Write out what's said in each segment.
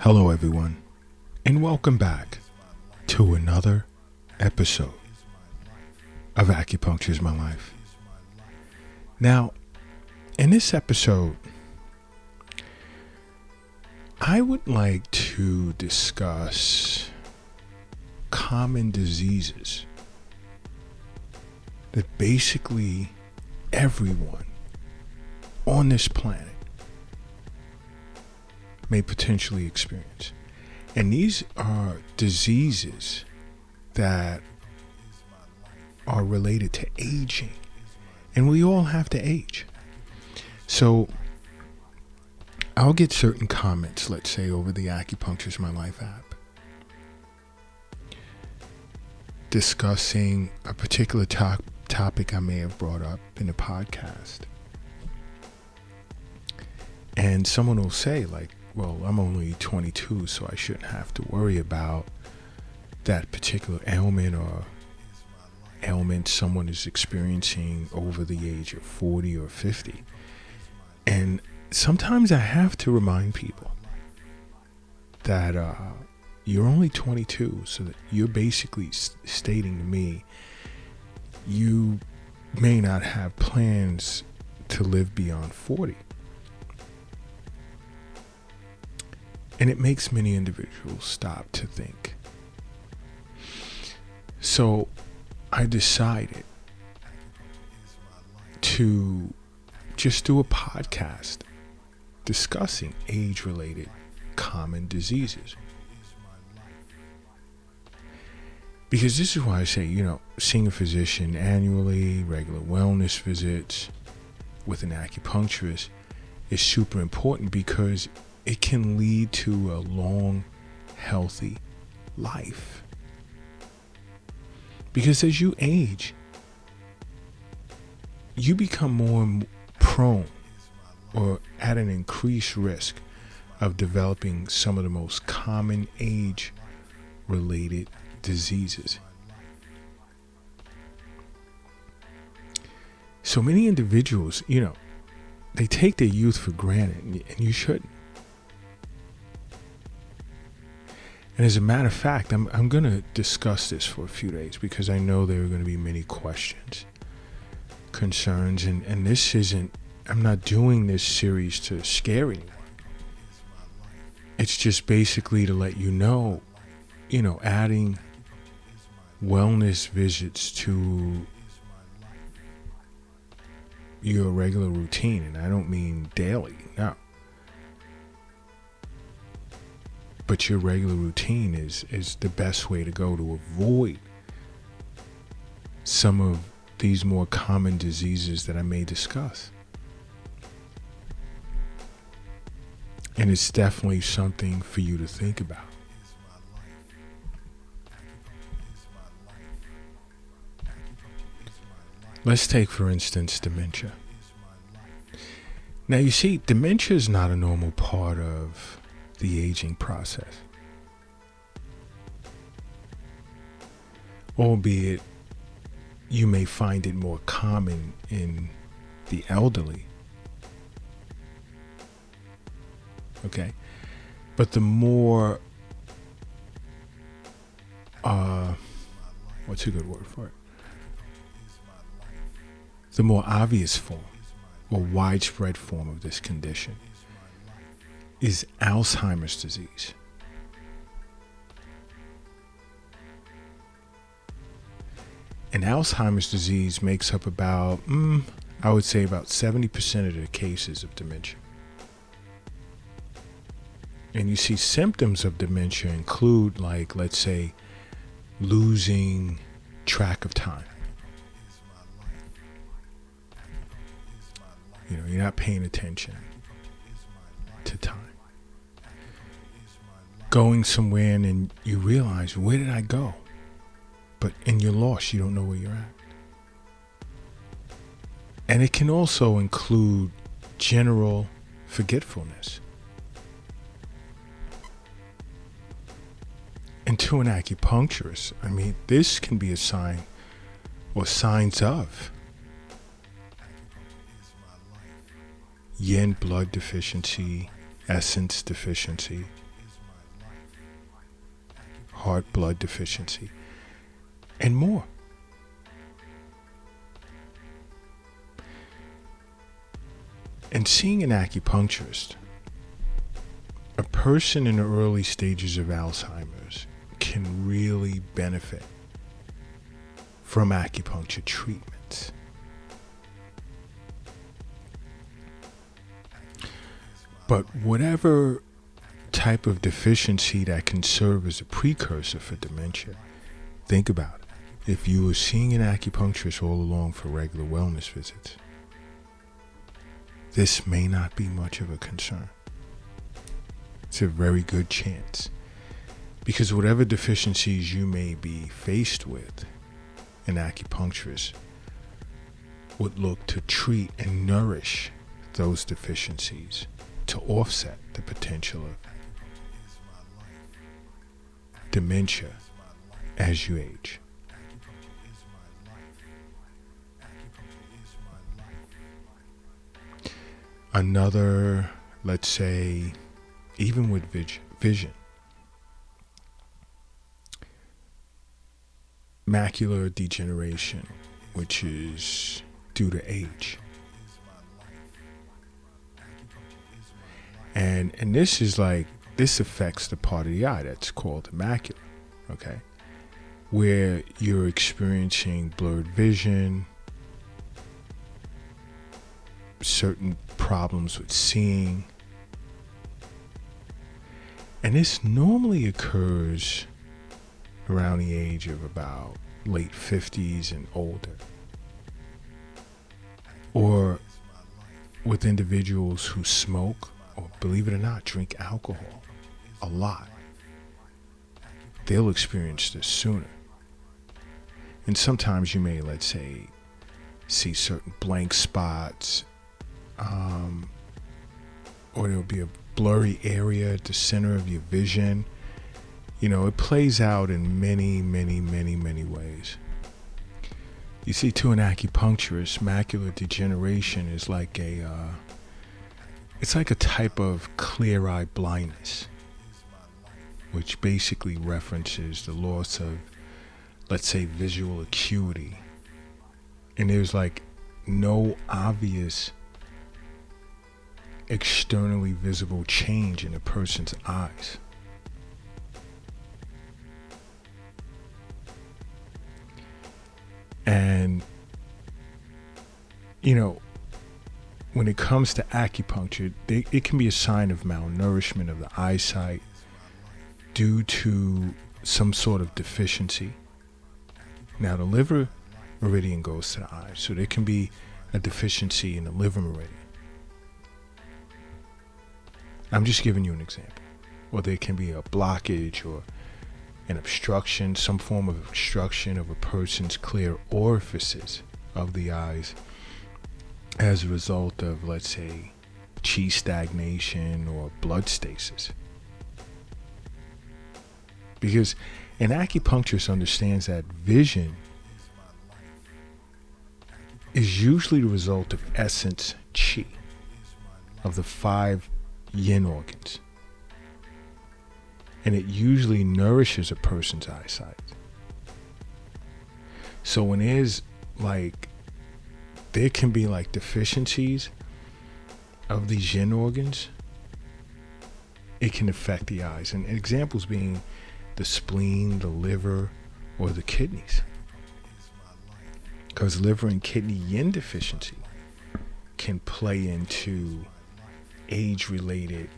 Hello, everyone, and welcome back to another episode of Acupuncture is My Life. Now, in this episode, I would like to discuss common diseases that basically everyone on this planet may potentially experience. And these are diseases that are related to aging. And we all have to age. So I'll get certain comments, let's say, over the Acupuncture is My Life app, discussing a particular topic I may have brought up in a podcast. And someone will say, like, well, I'm only 22, so I shouldn't have to worry about that particular ailment or ailment someone is experiencing over the age of 40 or 50. And sometimes I have to remind people that you're only 22, so that you're basically stating to me you may not have plans to live beyond 40. And it makes many individuals stop to think. So I decided to just do a podcast discussing age-related common diseases. Because this is why I say, seeing a physician annually, regular wellness visits with an acupuncturist is super important, because it can lead to a long, healthy life. Because as you age, you become more prone or at an increased risk of developing some of the most common age-related diseases. So many individuals, they take their youth for granted, and you shouldn't. And as a matter of fact, I'm going to discuss this for a few days, because I know there are going to be many questions, concerns, and this isn't, I'm not doing this series to scare anyone. It's just basically to let you know, adding wellness visits to your regular routine, and I don't mean daily, no. But your regular routine is the best way to go to avoid some of these more common diseases that I may discuss. And it's definitely something for you to think about. Let's take, for instance, dementia. Now, you see, dementia is not a normal part of the aging process. Albeit, you may find it more common in the elderly. Okay? But the more, what's a good word for it? The more obvious form or widespread form of this condition is Alzheimer's disease. And Alzheimer's disease makes up about, I would say about 70% of the cases of dementia. And you see, symptoms of dementia include, like, let's say, losing track of time. You're not paying attention to time. Going somewhere and then you realize, where did I go? And you're lost. You don't know where you're at. And it can also include general forgetfulness. And to an acupuncturist, this can be a sign or signs of yin blood deficiency, essence deficiency, heart blood deficiency, and more. And seeing an acupuncturist, a person in the early stages of Alzheimer's can really benefit from acupuncture treatments. But whatever type of deficiency that can serve as a precursor for dementia, think about it. If you were seeing an acupuncturist all along for regular wellness visits, this may not be much of a concern. It's a very good chance. Because whatever deficiencies you may be faced with, an acupuncturist would look to treat and nourish those deficiencies to offset the potential of dementia as you age. Another, let's say, even with vision, macular degeneration, which is due to age. And this is like, this affects the part of the eye that's called the macula, okay? Where you're experiencing blurred vision, certain problems with seeing. And this normally occurs around the age of about late 50s and older. Or with individuals who smoke, or believe it or not, drink alcohol a lot. They'll experience this sooner. And sometimes you may, let's say, see certain blank spots, or there'll be a blurry area at the center of your vision. You know, it plays out in many, many, many, many ways. You see, to an acupuncturist, macular degeneration is like it's like a type of clear eye blindness, which basically references the loss of, let's say, visual acuity. And there's like no obvious externally visible change in a person's eyes. And, you know, when it comes to acupuncture, it can be a sign of malnourishment of the eyesight due to some sort of deficiency. Now, the liver meridian goes to the eye, so there can be a deficiency in the liver meridian. I'm just giving you an example. Or there can be a blockage or an obstruction, some form of obstruction of a person's clear orifices of the eyes as a result of, let's say, chi stagnation or blood stasis. Because an acupuncturist understands that vision is usually the result of essence chi, of the 5 yin organs. And it usually nourishes a person's eyesight. So when there's there can be like deficiencies of these yin organs, it can affect the eyes. And examples being the spleen, the liver, or the kidneys. Because liver and kidney yin deficiency can play into age-related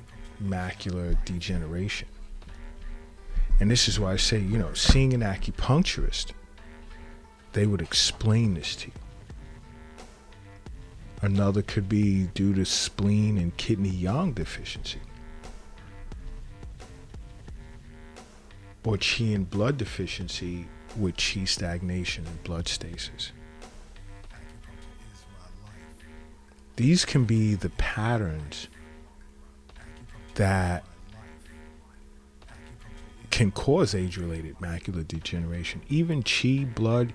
macular degeneration. And this is why I say, you know, seeing an acupuncturist, they would explain this to you. Another could be due to spleen and kidney yang deficiency, or qi and blood deficiency with qi stagnation and blood stasis. These can be the patterns that can cause age-related macular degeneration, even qi, blood,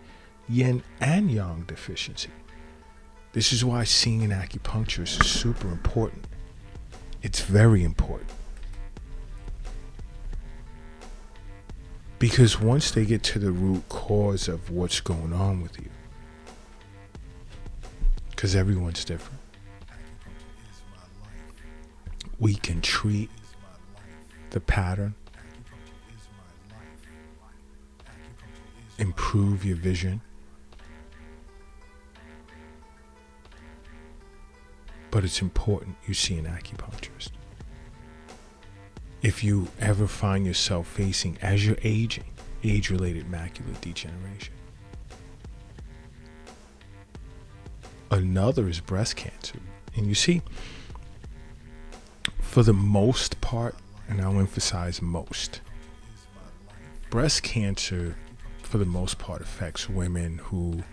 yin, and yang deficiency. This is why seeing an acupuncturist is super important. It's very important. Because once they get to the root cause of what's going on with you, because everyone's different, we can treat the pattern, improve your vision, but it's important you see an acupuncturist. If you ever find yourself facing, as you're aging, age-related macular degeneration. Another is breast cancer. And you see, for the most part, and I'll emphasize most, breast cancer, for the most part, affects women who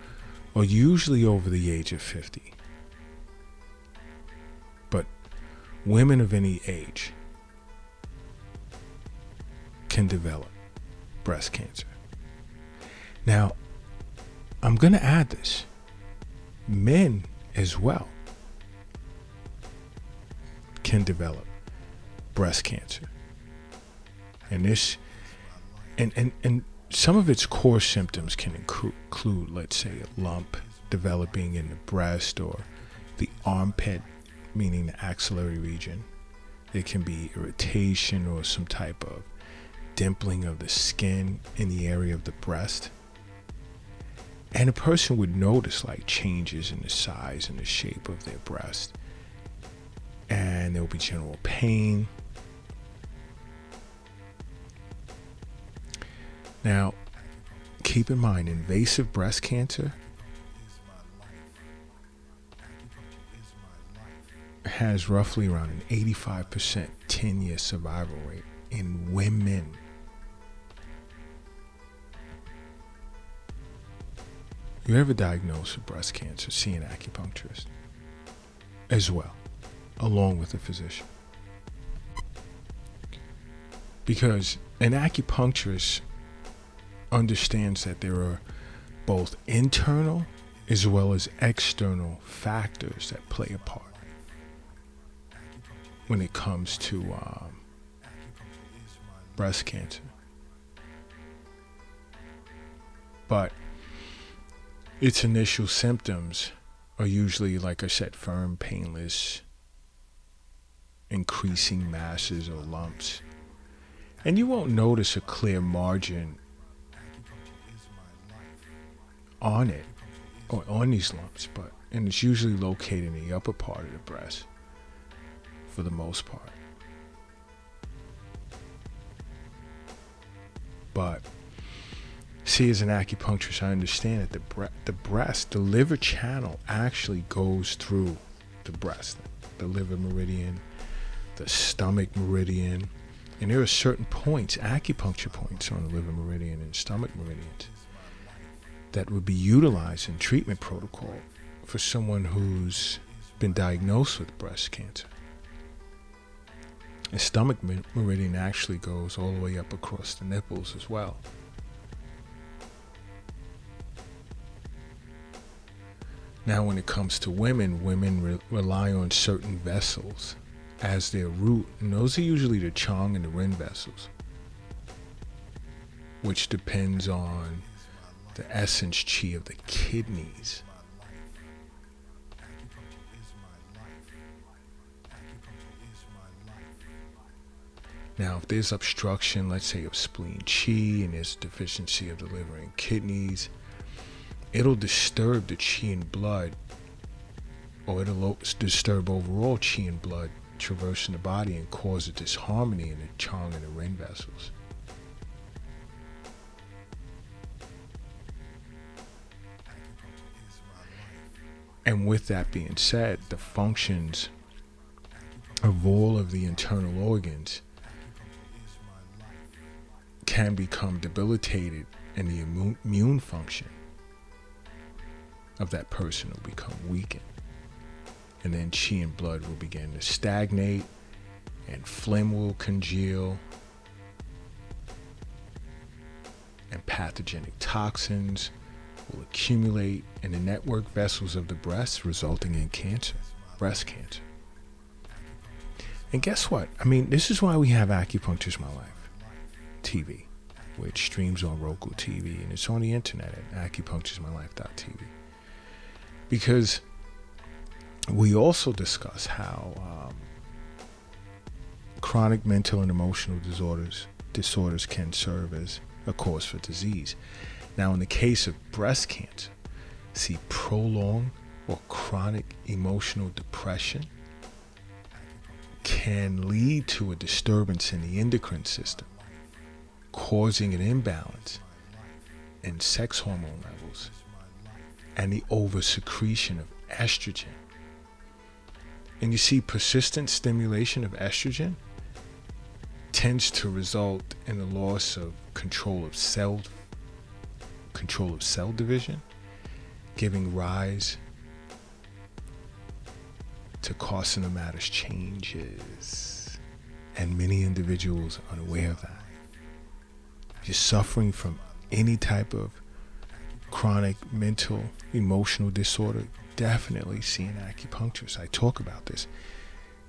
are usually over the age of 50. But women of any age can develop breast cancer. Now, I'm going to add this. Men as well can develop breast cancer. And this and some of its core symptoms can include, let's say, a lump developing in the breast or the armpit, meaning the axillary region. There can be irritation or some type of dimpling of the skin in the area of the breast. And a person would notice like changes in the size and the shape of their breast. And there will be general pain. Now, keep in mind, invasive breast cancer has roughly around an 85% 10-year survival rate in women. You ever diagnosed with breast cancer, see an acupuncturist as well, along with a physician. Because an acupuncturist understands that there are both internal as well as external factors that play a part when it comes to breast cancer. But its initial symptoms are usually, like I said, firm, painless, increasing masses or lumps. And you won't notice a clear margin on it or on these lumps, and it's usually located in the upper part of the breast for the most part. But see, as an acupuncturist, I understand that the liver channel actually goes through the breast, the liver meridian, the stomach meridian, and there are certain points, acupuncture points on the liver meridian and stomach meridians that would be utilized in treatment protocol for someone who's been diagnosed with breast cancer. The stomach meridian actually goes all the way up across the nipples as well. Now, when it comes to women rely on certain vessels as their root, and those are usually the Chong and the Ren vessels, which depends on the essence chi of the kidneys. Now, if there's obstruction, let's say of spleen chi, and there's deficiency of the liver and kidneys, it'll disturb the chi and blood, or it'll disturb overall chi and blood traversing the body and cause a disharmony in the Chong and the Ren vessels. And with that being said, the functions of all of the internal organs can become debilitated, and the immune function of that person will become weakened. And then chi and blood will begin to stagnate, and phlegm will congeal, and pathogenic toxins will accumulate in the network vessels of the breast, resulting in cancer, breast cancer. And guess what? I mean, this is why we have Acupuncture's My Life TV. which streams on Roku TV, and it's on the internet at acupuncturesmylife.tv. Because we also discuss how chronic mental and emotional disorders can serve as a cause for disease. Now, in the case of breast cancer, see, prolonged or chronic emotional depression can lead to a disturbance in the endocrine system, causing an imbalance in sex hormone levels and the oversecretion of estrogen. And you see, persistent stimulation of estrogen tends to result in the loss of control of cell division, giving rise to carcinomatous changes, and many individuals are unaware of that. If you're suffering from any type of chronic mental, emotional disorder, definitely see an acupuncturist. I talk about this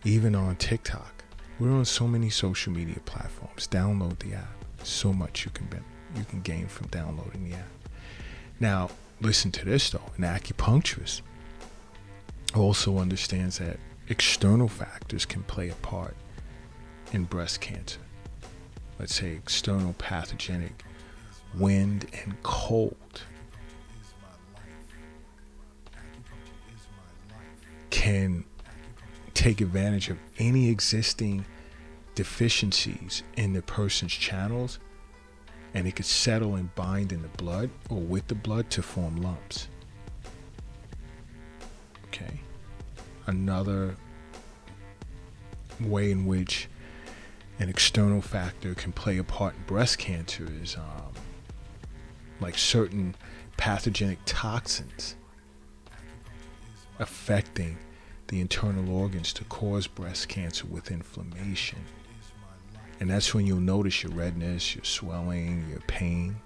even on TikTok. We're on so many social media platforms. Download the app. So much you can gain from downloading the app. Now, listen to this though. An acupuncturist also understands that external factors can play a part in breast cancer. Let's say external pathogenic wind and cold can take advantage of any existing deficiencies in the person's channels, and it could settle and bind in the blood or with the blood to form lumps. Okay. Another way in which an external factor can play a part in breast cancer is like certain pathogenic toxins affecting the internal organs to cause breast cancer with inflammation. And that's when you'll notice your redness, your swelling, your pain.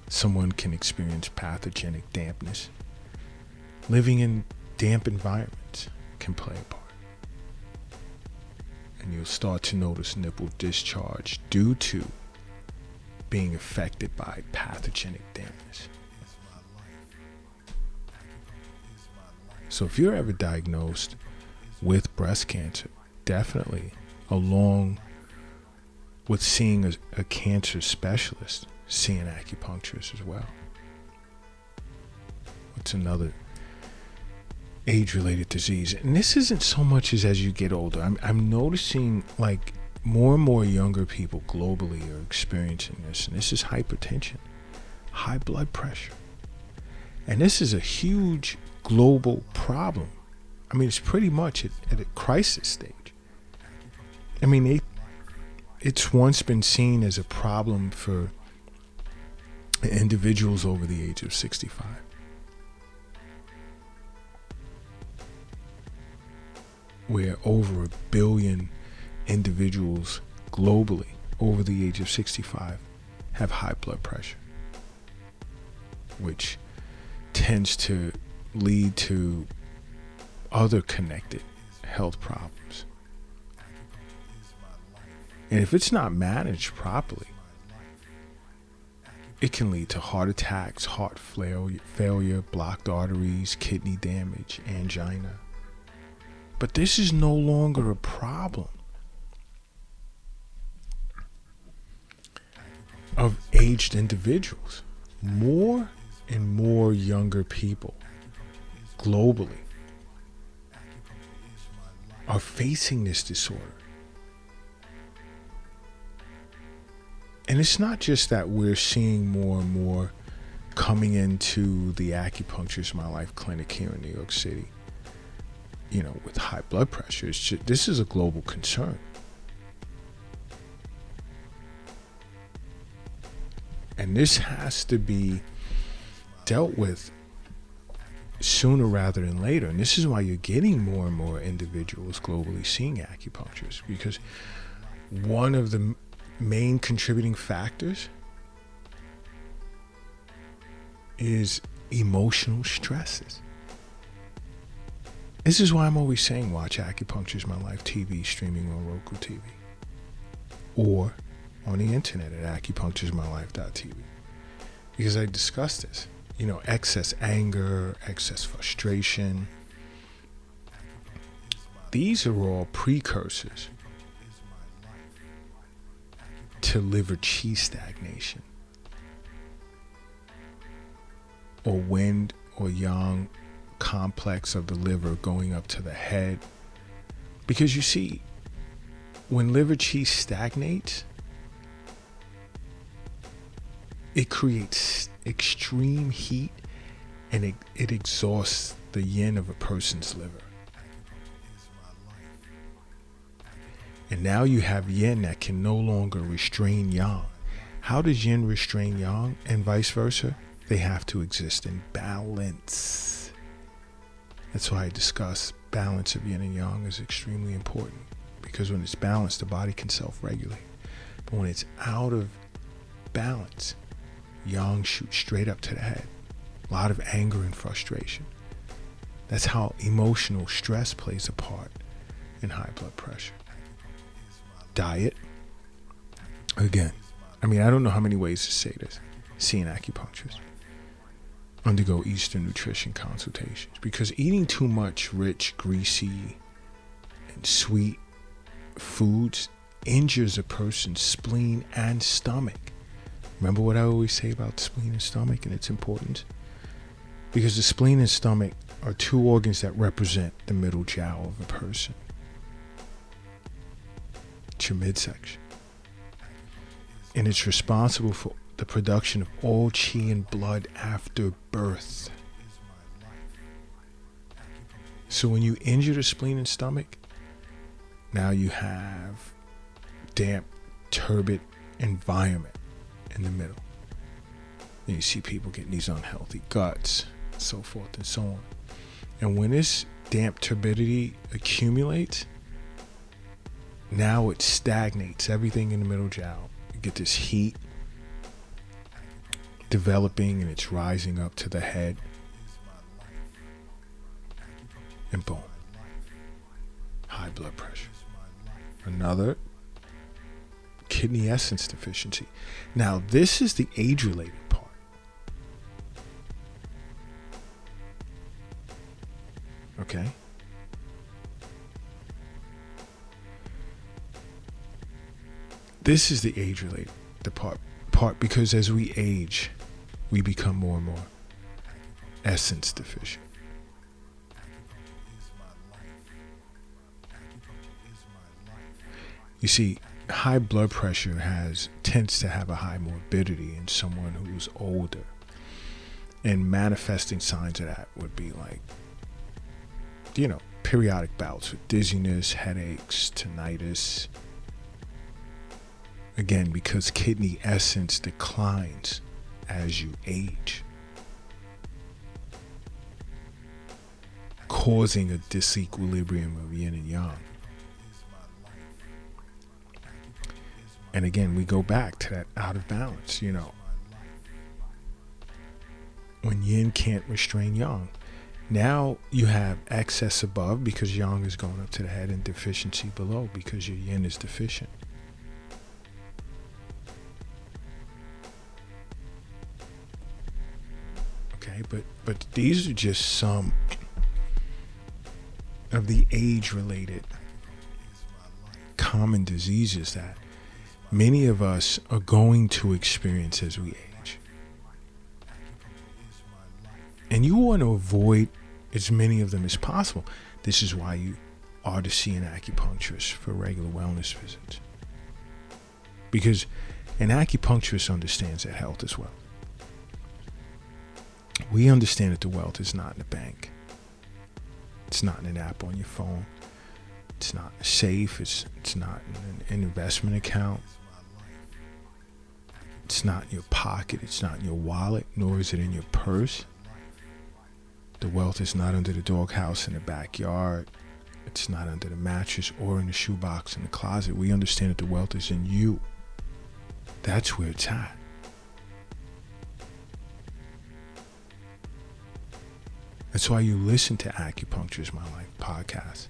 Someone can experience pathogenic dampness. Living in damp environments can play a part. And you'll start to notice nipple discharge due to being affected by pathogenic dampness. So if you're ever diagnosed with breast cancer, definitely, along with seeing a cancer specialist, see an acupuncturist as well. What's another age-related disease? And this isn't so much as you get older. I'm noticing like more and more younger people globally are experiencing this, and this is hypertension, high blood pressure. And this is a huge global problem. I mean, it's pretty much at a crisis stage. I mean, it's once been seen as a problem for individuals over the age of 65. Where over 1 billion individuals globally over the age of 65 have high blood pressure, which tends to lead to other connected health problems. And if it's not managed properly, it can lead to heart attacks, heart failure, blocked arteries, kidney damage, angina. But this is no longer a problem of aged individuals. More and more younger people globally are facing this disorder. And it's not just that we're seeing more and more coming into the Acupuncture My Life clinic here in New York City, with high blood pressure. This is a global concern. And this has to be dealt with sooner rather than later. And this is why you're getting more and more individuals globally seeing acupuncturists, because one of the main contributing factors is emotional stresses. This is why I'm always saying watch Acupuncture's My Life TV streaming on Roku TV. or on the internet at acupuncturesmylife.tv, because I discussed this. Excess anger, excess frustration. These are all precursors to liver qi stagnation, or wind or yang complex of the liver going up to the head. Because you see, when liver qi stagnates, it creates extreme heat, and it exhausts the yin of a person's liver. And now you have yin that can no longer restrain yang. How does yin restrain yang, and vice versa? They have to exist in balance. That's why I discuss balance of yin and yang is extremely important, because when it's balanced, the body can self-regulate. But when it's out of balance, yang shoots straight up to the head. A lot of anger and frustration. That's how emotional stress plays a part in high blood pressure. Diet. Again, I don't know how many ways to say this. See an acupuncturist. Undergo Eastern nutrition consultations, because eating too much rich, greasy, and sweet foods injures a person's spleen and stomach. Remember what I always say about spleen and stomach and its importance? Because the spleen and stomach are two organs that represent the middle jowl of a person. It's your midsection. And it's responsible for the production of all qi and blood after birth. So when you injure the spleen and stomach, now you have damp, turbid environment in the middle. And you see people getting these unhealthy guts, so forth and so on. And when this damp turbidity accumulates, now it stagnates everything in the middle jowl. You get this heat developing, and it's rising up to the head. And boom. High blood pressure. Another, kidney essence deficiency. Now, this is the age-related part. Okay? This is the age-related part, because as we age, we become more and more essence deficient. You see, high blood pressure tends to have a high morbidity in someone who's older. And manifesting signs of that would be like, periodic bouts with dizziness, headaches, tinnitus. Again, because kidney essence declines as you age, causing a disequilibrium of yin and yang. And again, we go back to that out of balance, when yin can't restrain yang. Now you have excess above because yang is going up to the head, and deficiency below because your yin is deficient. Okay, but these are just some of the age-related common diseases that many of us are going to experience as we age. And you want to avoid as many of them as possible. This is why you are to see an acupuncturist for regular wellness visits. Because an acupuncturist understands that health is wealth. We understand that the wealth is not in the bank. It's not in an app on your phone. It's not in a safe. It's not in an investment account. It's not in your pocket. It's not in your wallet, nor is it in your purse. The wealth is not under the doghouse in the backyard. It's not under the mattress or in the shoebox in the closet. We understand that the wealth is in you. That's where it's at. That's why you listen to Acupuncture is My Life podcast.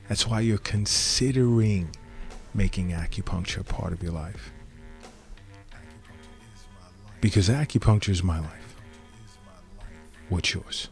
That's why you're considering making acupuncture a part of your life. Because acupuncture is my life. What's yours?